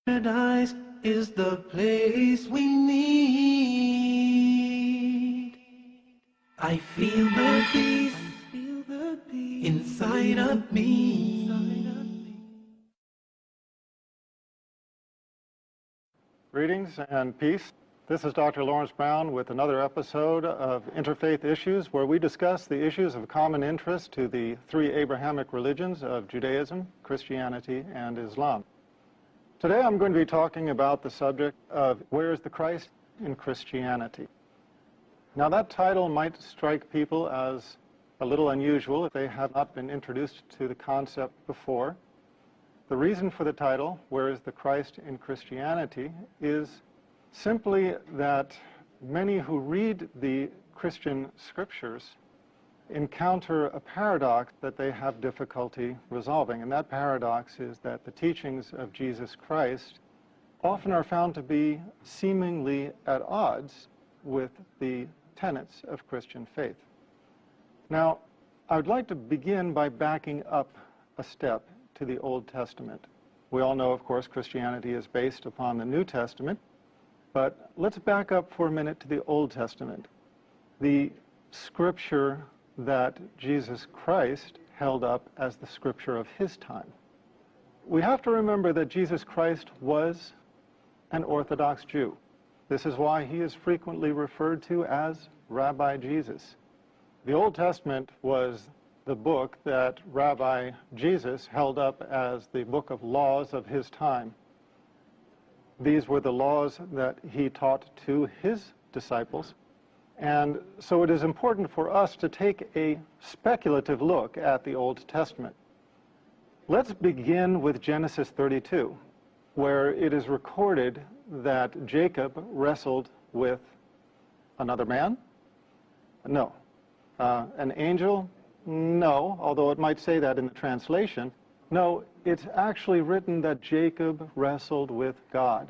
Paradise is the place we need. I feel the peace inside of me. Greetings and peace. This is Dr. Laurence Brown with another episode of Interfaith Issues, where we discuss the issues of common interest to the three Abrahamic religions of Judaism, Christianity, and Islam. Today I'm going to be talking about the subject of where is the Christ in Christianity. Now that title might strike people as a little unusual if they have not been introduced to the concept before. The reason for the title, Where is the Christ in Christianity, is simply that many who read the Christian scriptures encounter a paradox that they have difficulty resolving. And that paradox is that the teachings of Jesus Christ often are found to be seemingly at odds with the tenets of Christian faith. Now, I would like to begin by backing up a step to the Old Testament. We all know, of course, Christianity is based upon the New Testament, but let's back up for a minute to the Old Testament. The scripture that Jesus Christ held up as the scripture of his time. We have to remember that Jesus Christ was an Orthodox Jew. This is why he is frequently referred to as Rabbi Jesus. The Old Testament was the book that Rabbi Jesus held up as the book of laws of his time. These were the laws that he taught to his disciples. And so it is important for us to take a speculative look at the Old Testament. Let's begin with Genesis 32, where it is recorded that Jacob wrestled with another man? No. An angel? No, although it might say that in the translation. No, it's actually written that Jacob wrestled with God.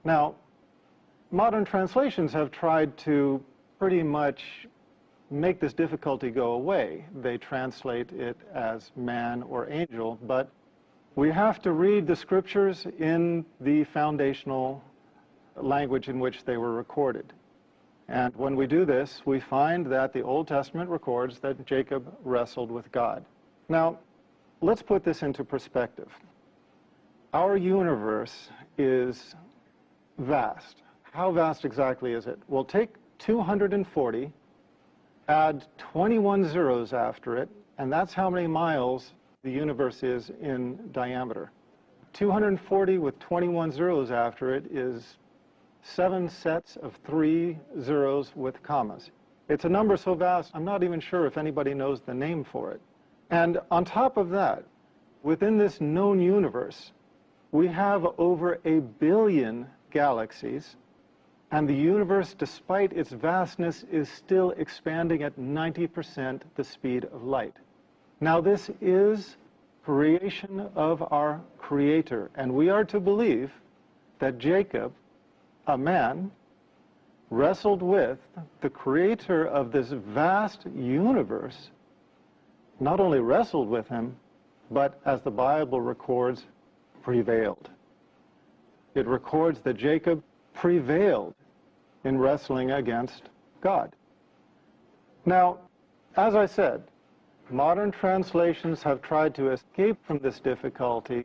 Now, modern translations have tried to pretty much make this difficulty go away. They translate it as man or angel, but we have to read the scriptures in the foundational language in which they were recorded. And when we do this, we find that the Old Testament records that Jacob wrestled with God. Now, let's put this into perspective. Our universe is vast. How vast exactly is it? Well, take 240, add 21 zeros after it, and that's how many miles the universe is in diameter. 240 with 21 zeros after it is 7 sets of 3 zeros with commas. It's a number so vast, I'm not even sure if anybody knows the name for it. And on top of that, within this known universe, we have over 1 billion galaxies, and the universe, despite its vastness, is still expanding at 90% the speed of light. Now, this is creation of our Creator, and we are to believe that Jacob, a man, wrestled with the Creator of this vast universe, not only wrestled with him, but, as the Bible records, prevailed. It records that Jacob prevailed in wrestling against God. Now, as I said, modern translations have tried to escape from this difficulty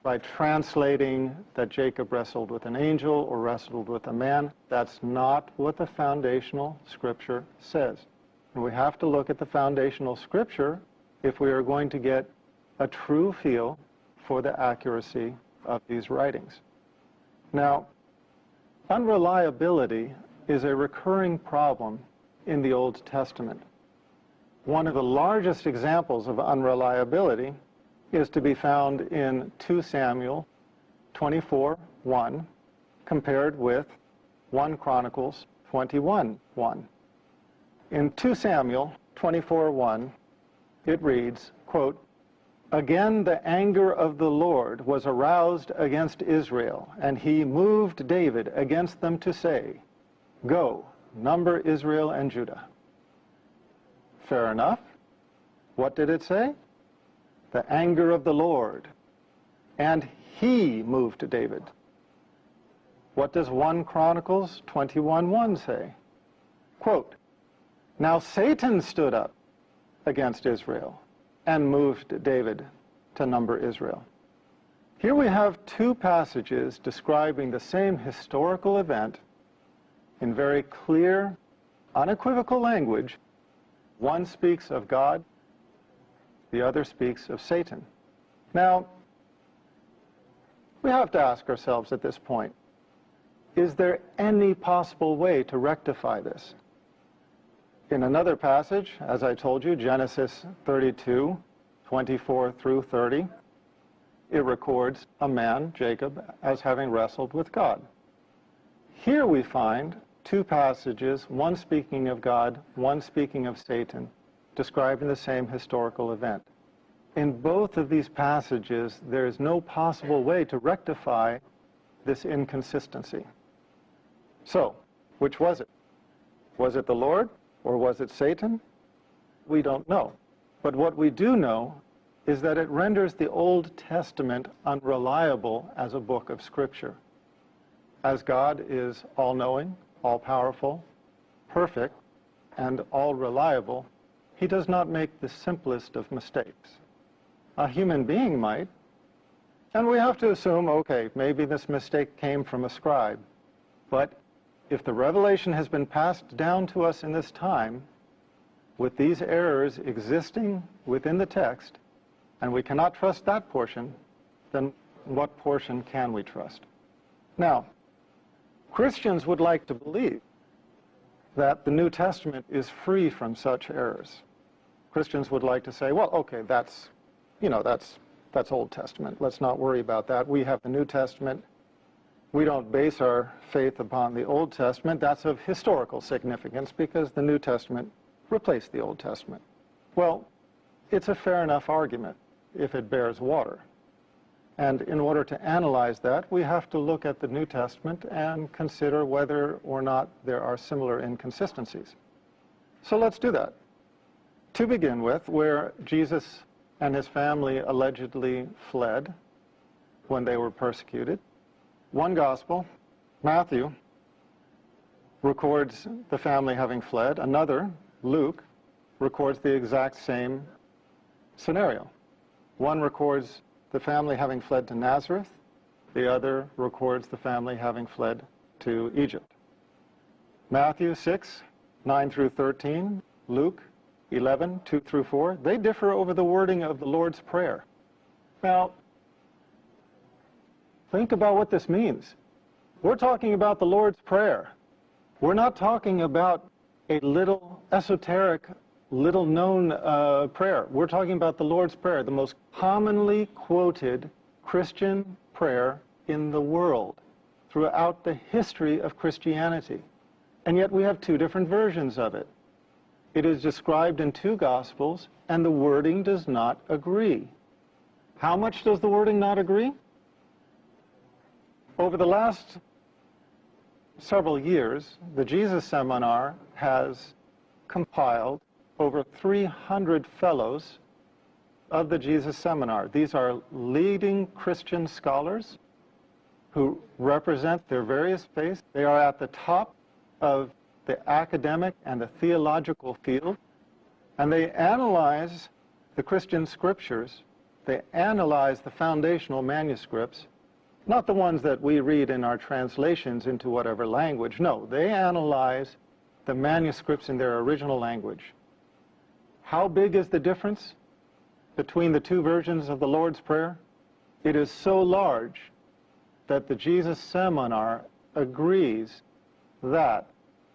by translating that Jacob wrestled with an angel or wrestled with a man. That's not what the foundational scripture says. And we have to look at the foundational scripture if we are going to get a true feel for the accuracy of these writings. Now, unreliability is a recurring problem in the Old Testament. One of the largest examples of unreliability is to be found in 2 Samuel 24:1, compared with 1 Chronicles 21:1. In 2 Samuel 24:1, it reads, quote, "Again the anger of the Lord was aroused against Israel, and he moved David against them to say, 'Go, number Israel and Judah.'" Fair enough. What did it say? The anger of the Lord and he moved David. What does 1 Chronicles 21:1 say? Quote, "Now Satan stood up against Israel and moved David to number Israel." Here we have two passages describing the same historical event in very clear, unequivocal language. One speaks of God, the other speaks of Satan. Now, we have to ask ourselves at this point, is there any possible way to rectify this? In another passage, as I told you, Genesis 32:24 through 30, it records a man, Jacob, as having wrestled with God. Here we find two passages, one speaking of God, one speaking of Satan, describing the same historical event. In both of these passages, there is no possible way to rectify this inconsistency. So, which was it? Was it the Lord or was it Satan? We don't know. But what we do know is that it renders the Old Testament unreliable as a book of Scripture. As God is all-knowing, all-powerful, perfect, and all-reliable, he does not make the simplest of mistakes. A human being might, and we have to assume, okay, maybe this mistake came from a scribe. But if the revelation has been passed down to us in this time, with these errors existing within the text, and we cannot trust that portion, then what portion can we trust? Now, Christians would like to believe that the New Testament is free from such errors. Christians would like to say, well, okay, that's Old Testament. Let's not worry about that. We have the New Testament. We don't base our faith upon the Old Testament. That's of historical significance because the New Testament replaced the Old Testament. Well, it's a fair enough argument if it bears water. And in order to analyze that, we have to look at the New Testament and consider whether or not there are similar inconsistencies. So let's do that. To begin with, where Jesus and his family allegedly fled when they were persecuted, one gospel, Matthew, records the family having fled. Another, Luke, records the exact same scenario. One records the family having fled to Nazareth. The other records the family having fled to Egypt. Matthew 6:9 through 13, Luke 11:2 through 4, they differ over the wording of the Lord's Prayer. Now, think about what this means. We're talking about the Lord's Prayer. We're not talking about a little esoteric, little-known prayer. We're talking about the Lord's Prayer, the most commonly quoted Christian prayer in the world throughout the history of Christianity. And yet we have two different versions of it. It is described in two Gospels, and the wording does not agree. How much does the wording not agree? Over the last several years, the Jesus Seminar has compiled over 300 fellows of the Jesus Seminar. These are leading Christian scholars who represent their various faiths. They are at the top of the academic and the theological field, and they analyze the Christian scriptures. They analyze the foundational manuscripts, not the ones that we read in our translations into whatever language. No, they analyze the manuscripts in their original language. How big is the difference between the two versions of the Lord's Prayer? It is so large that the Jesus Seminar agrees that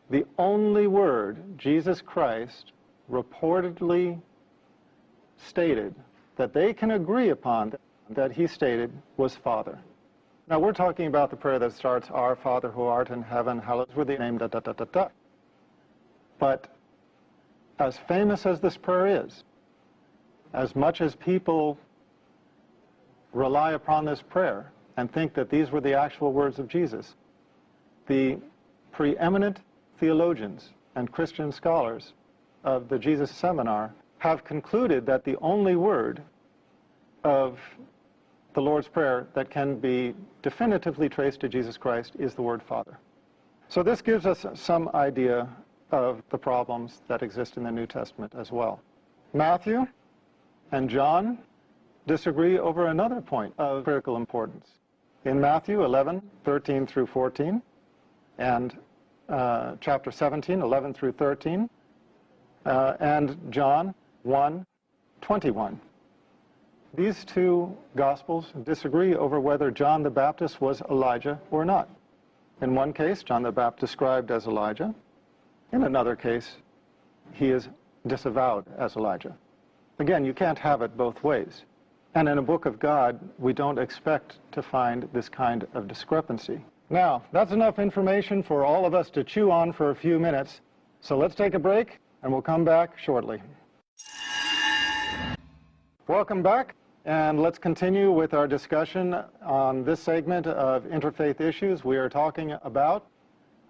the only word Jesus Christ reportedly stated that they can agree upon that he stated was Father. Now we're talking about the prayer that starts, Our Father who art in heaven, hallowed be thy name, da da da da da. But as famous as this prayer is, as much as people rely upon this prayer and think that these were the actual words of Jesus, the preeminent theologians and Christian scholars of the Jesus Seminar have concluded that the only word of the Lord's Prayer that can be definitively traced to Jesus Christ is the word Father. So this gives us some idea of the problems that exist in the New Testament as well. Matthew and John disagree over another point of critical importance. In Matthew 11:13 through 14, and chapter 17, 11 through 13, and John 1:21. These two Gospels disagree over whether John the Baptist was Elijah or not. In one case, John the Baptist described as Elijah. In another case, he is disavowed as Elijah. Again, you can't have it both ways. And in a book of God, we don't expect to find this kind of discrepancy. Now, that's enough information for all of us to chew on for a few minutes. So let's take a break, and we'll come back shortly. Welcome back, and let's continue with our discussion on this segment of Interfaith Issues. We are talking about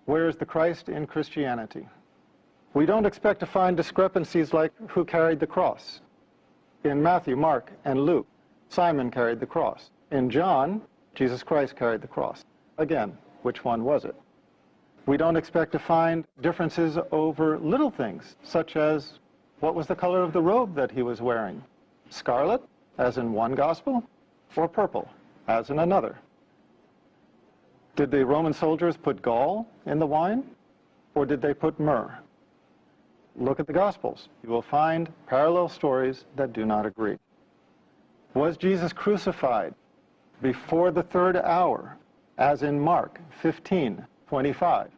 where is the Christ in Christianity. We don't expect to find discrepancies like who carried the cross. In Matthew, Mark, and Luke, Simon carried the cross. In John, Jesus Christ carried the cross. Again, which one was it? We don't expect to find differences over little things, such as what was the color of the robe that he was wearing? Scarlet, as in one gospel, or purple, as in another? Did the Roman soldiers put gall in the wine, or did they put myrrh? Look at the Gospels. You will find parallel stories that do not agree. Was Jesus crucified before the third hour, as in Mark 15:25,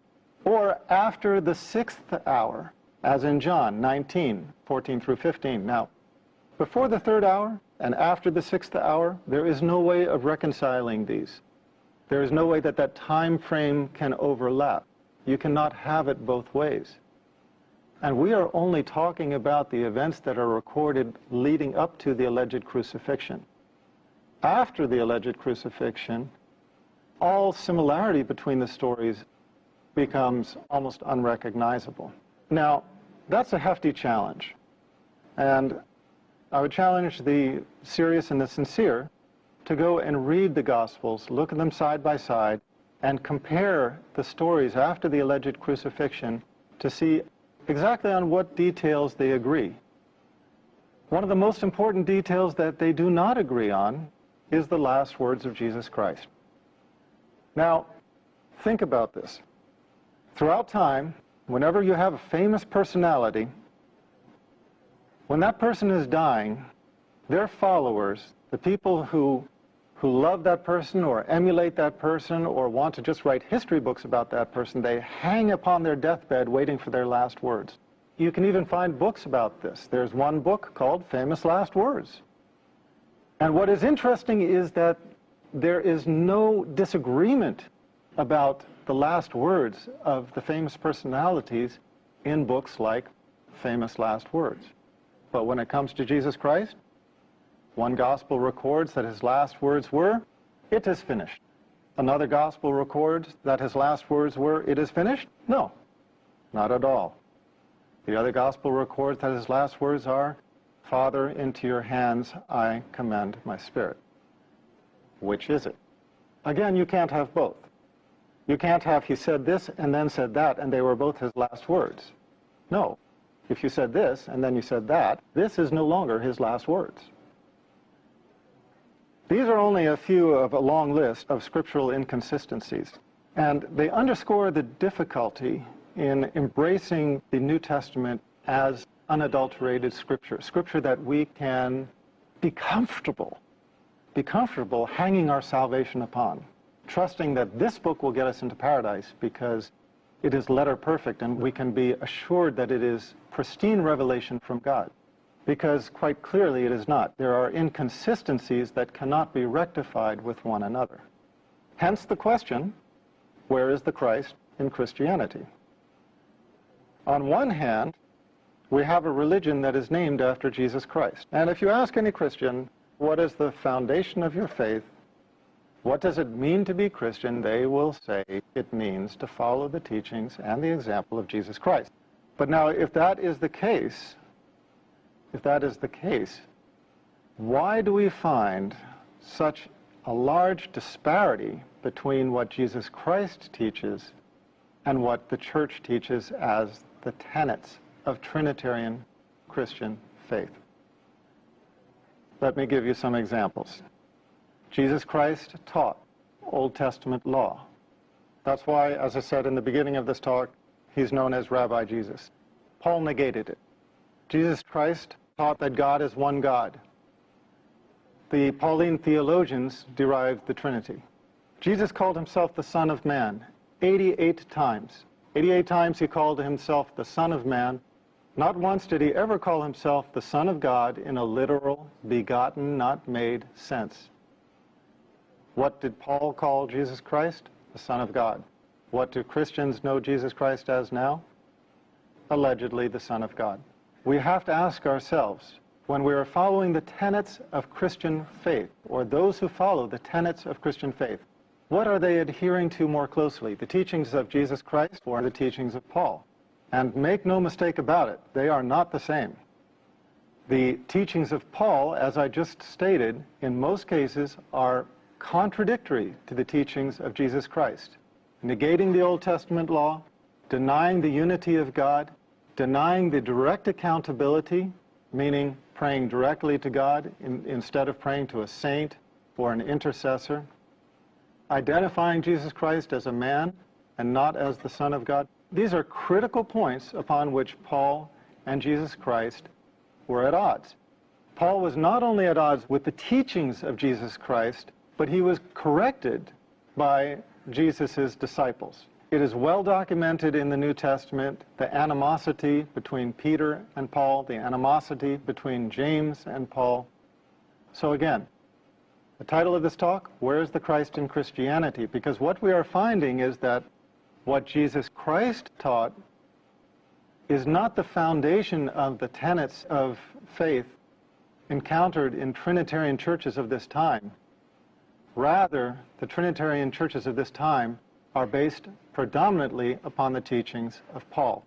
or after the sixth hour, as in John 19:14 through 15? Now, before the third hour and after the sixth hour, there is no way of reconciling these. There is no way that that time frame can overlap. You cannot have it both ways. And we are only talking about the events that are recorded leading up to the alleged crucifixion. After the alleged crucifixion, all similarity between the stories becomes almost unrecognizable. Now, that's a hefty challenge. And I would challenge the serious and the sincere to go and read the Gospels, look at them side by side, and compare the stories after the alleged crucifixion to see exactly on what details they agree. One of the most important details that they do not agree on is the last words of Jesus Christ. Now, think about this. Throughout time, whenever you have a famous personality, when that person is dying, their followers, the people who love that person or emulate that person or want to just write history books about that person, they hang upon their deathbed waiting for their last words. You can even find books about this. There's one book called Famous Last Words. And what is interesting is that there is no disagreement about the last words of the famous personalities in books like Famous Last Words. But when it comes to Jesus Christ, one gospel records that his last words were, "It is finished." Another gospel records that his last words were, "It is finished." No, not at all. The other gospel records that his last words are, "Father, into your hands I commend my spirit." Which is it? Again, you can't have both. You can't have he said this and then said that and they were both his last words. No. If you said this and then you said that, this is no longer his last words. These are only a few of a long list of scriptural inconsistencies, and they underscore the difficulty in embracing the New Testament as unadulterated scripture, scripture that we can be comfortable hanging our salvation upon, trusting that this book will get us into paradise because it is letter perfect and we can be assured that it is pristine revelation from God. Because quite clearly it is not. There are inconsistencies that cannot be rectified with one another. Hence the question, where is the Christ in Christianity? On one hand, we have a religion that is named after Jesus Christ. And if you ask any Christian, what is the foundation of your faith? What does it mean to be Christian? They will say it means to follow the teachings and the example of Jesus Christ. But now, if that is the case, why do we find such a large disparity between what Jesus Christ teaches and what the church teaches as the tenets of Trinitarian Christian faith. Let me give you some examples. Jesus Christ taught Old Testament law. That's why, as I said in the beginning of this talk, he's known as Rabbi Jesus. Paul negated it. Jesus Christ taught that God is one God. The Pauline theologians derived the Trinity. Jesus called himself the Son of Man 88 times. 88 times he called himself the Son of Man. Not once did he ever call himself the Son of God in a literal, begotten, not made sense. What did Paul call Jesus Christ? The Son of God. What do Christians know Jesus Christ as now? Allegedly the Son of God. We have to ask ourselves, when we are following the tenets of Christian faith, or those who follow the tenets of Christian faith, what are they adhering to more closely, the teachings of Jesus Christ or the teachings of Paul? And make no mistake about it, they are not the same. The teachings of Paul, as I just stated, in most cases are contradictory to the teachings of Jesus Christ, negating the Old Testament law, denying the unity of God, denying the direct accountability, meaning praying directly to God instead of praying to a saint or an intercessor, identifying Jesus Christ as a man and not as the Son of God. These are critical points upon which Paul and Jesus Christ were at odds. Paul was not only at odds with the teachings of Jesus Christ, but he was corrected by Jesus' disciples. It is well documented in the New Testament, the animosity between Peter and Paul, the animosity between James and Paul. So again, the title of this talk, Where is the Christ in Christianity? Because what we are finding is that what Jesus Christ taught is not the foundation of the tenets of faith encountered in Trinitarian churches of this time. Rather, the Trinitarian churches of this time are based predominantly upon the teachings of Paul.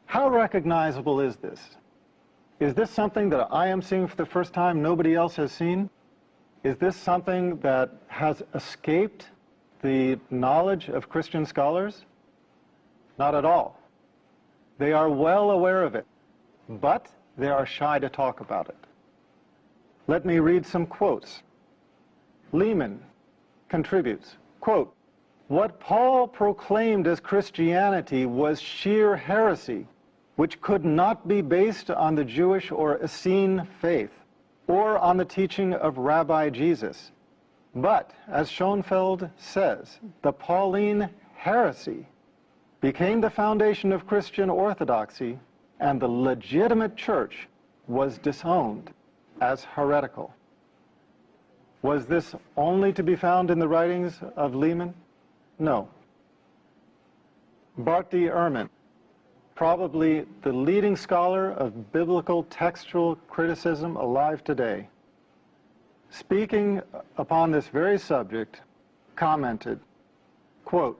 How recognizable is this? Is this something that I am seeing for the first time nobody else has seen? Is this something that has escaped the knowledge of Christian scholars? Not at all. They are well aware of it, but they are shy to talk about it. Let me read some quotes. Lehman contributes, quote, "What Paul proclaimed as Christianity was sheer heresy, which could not be based on the Jewish or Essene faith, or on the teaching of Rabbi Jesus. But, as Schoenfeld says, the Pauline heresy became the foundation of Christian orthodoxy, and the legitimate church was disowned as heretical." Was this only to be found in the writings of Lehman? No. Barty Ehrman, probably the leading scholar of biblical textual criticism alive today, speaking upon this very subject, commented, quote,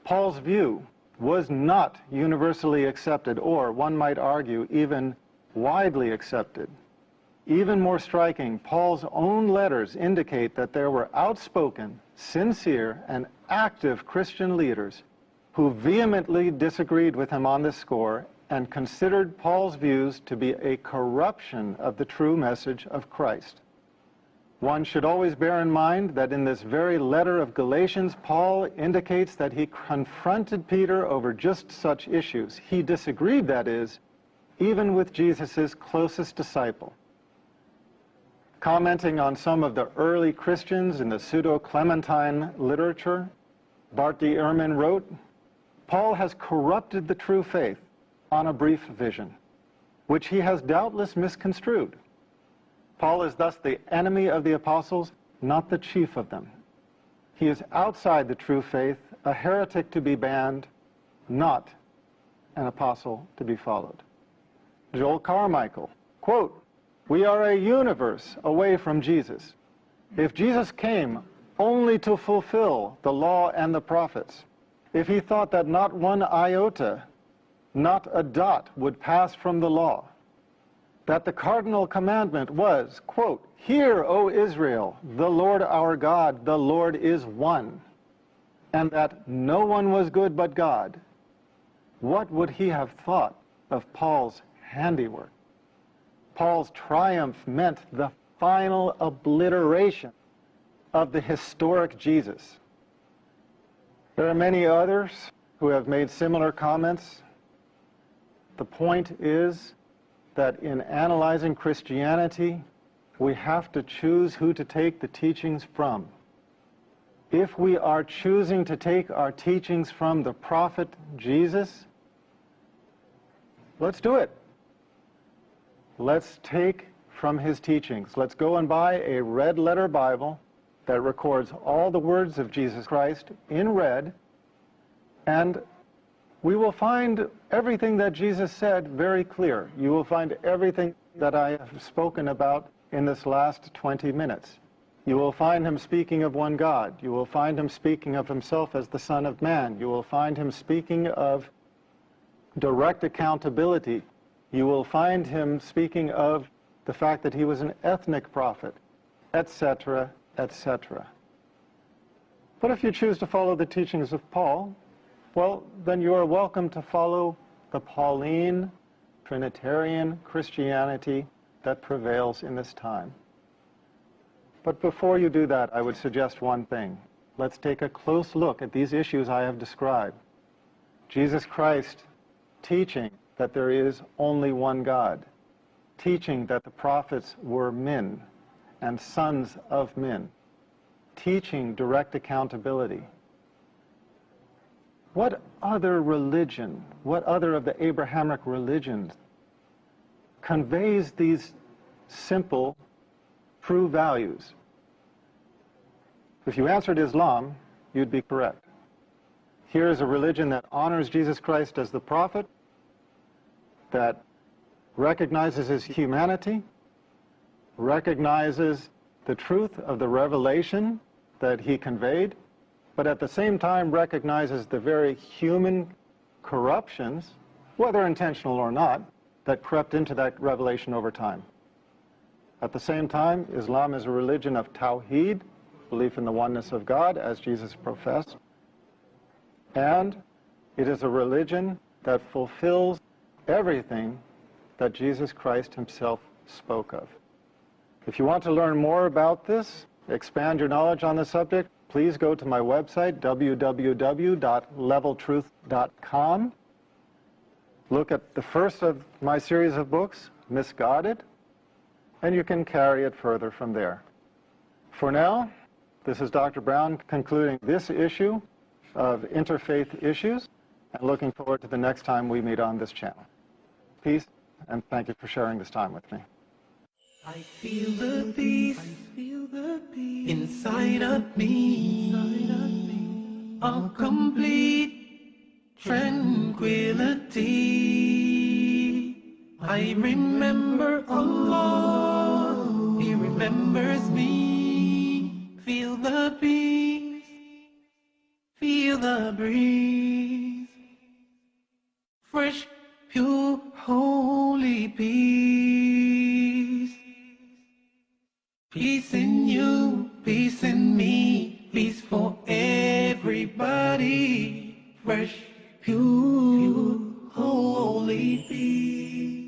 "Paul's view was not universally accepted, or, one might argue, even widely accepted. Even more striking, Paul's own letters indicate that there were outspoken, sincere, and active Christian leaders who vehemently disagreed with him on this score and considered Paul's views to be a corruption of the true message of Christ. One should always bear in mind that in this very letter of Galatians, Paul indicates that he confronted Peter over just such issues. He disagreed, that is, even with Jesus' closest disciple. Commenting on some of the early Christians in the pseudo-Clementine literature, Barty Ehrman wrote, "Paul has corrupted the true faith on a brief vision, which he has doubtless misconstrued. Paul is thus the enemy of the apostles, not the chief of them. He is outside the true faith, a heretic to be banned, not an apostle to be followed." Joel Carmichael, quote, "We are a universe away from Jesus. If Jesus came only to fulfill the law and the prophets, if he thought that not one iota, not a dot would pass from the law, that the cardinal commandment was, quote, "Hear, O Israel, the Lord our God, the Lord is one," and that no one was good but God, what would he have thought of Paul's handiwork? Paul's triumph meant the final obliteration of the historic Jesus. There are many others who have made similar comments. The point is that in analyzing Christianity, we have to choose who to take the teachings from. If we are choosing to take our teachings from the prophet Jesus, let's do it. Let's take from his teachings. Let's go and buy a red letter Bible that records all the words of Jesus Christ in red, and we will find everything that Jesus said very clear. You will find everything that I have spoken about in this last 20 minutes. You will find him speaking of one God. You will find him speaking of himself as the Son of Man. You will find him speaking of direct accountability. You will find him speaking of the fact that he was an ethnic prophet, etc., etc. But if you choose to follow the teachings of Paul, well, then you are welcome to follow the Pauline, Trinitarian Christianity that prevails in this time. But before you do that, I would suggest one thing. Let's take a close look at these issues I have described. Jesus Christ teaching that there is only one God, teaching that the prophets were men and sons of men, teaching direct accountability. What other religion, what other of the Abrahamic religions conveys these simple, true values? If you answered Islam, you'd be correct. Here is a religion that honors Jesus Christ as the prophet, that recognizes his humanity, recognizes the truth of the revelation that he conveyed, but at the same time recognizes the very human corruptions, whether intentional or not, that crept into that revelation over time. At the same time, Islam is a religion of Tawheed, belief in the oneness of God, as Jesus professed, and it is a religion that fulfills everything that Jesus Christ himself spoke of. If you want to learn more about this, expand your knowledge on the subject, please go to my website, www.leveltruth.com. Look at the first of my series of books, Misguided, and you can carry it further from there. For now, this is Dr. Brown concluding this issue of Interfaith Issues, and looking forward to the next time we meet on this channel. Peace, and thank you for sharing this time with me. I feel the peace, inside of me, a complete tranquility. I remember Allah, He remembers me. Feel the peace, feel the breeze, fresh, pure, holy peace. Peace in you, peace in me, peace for everybody. Fresh,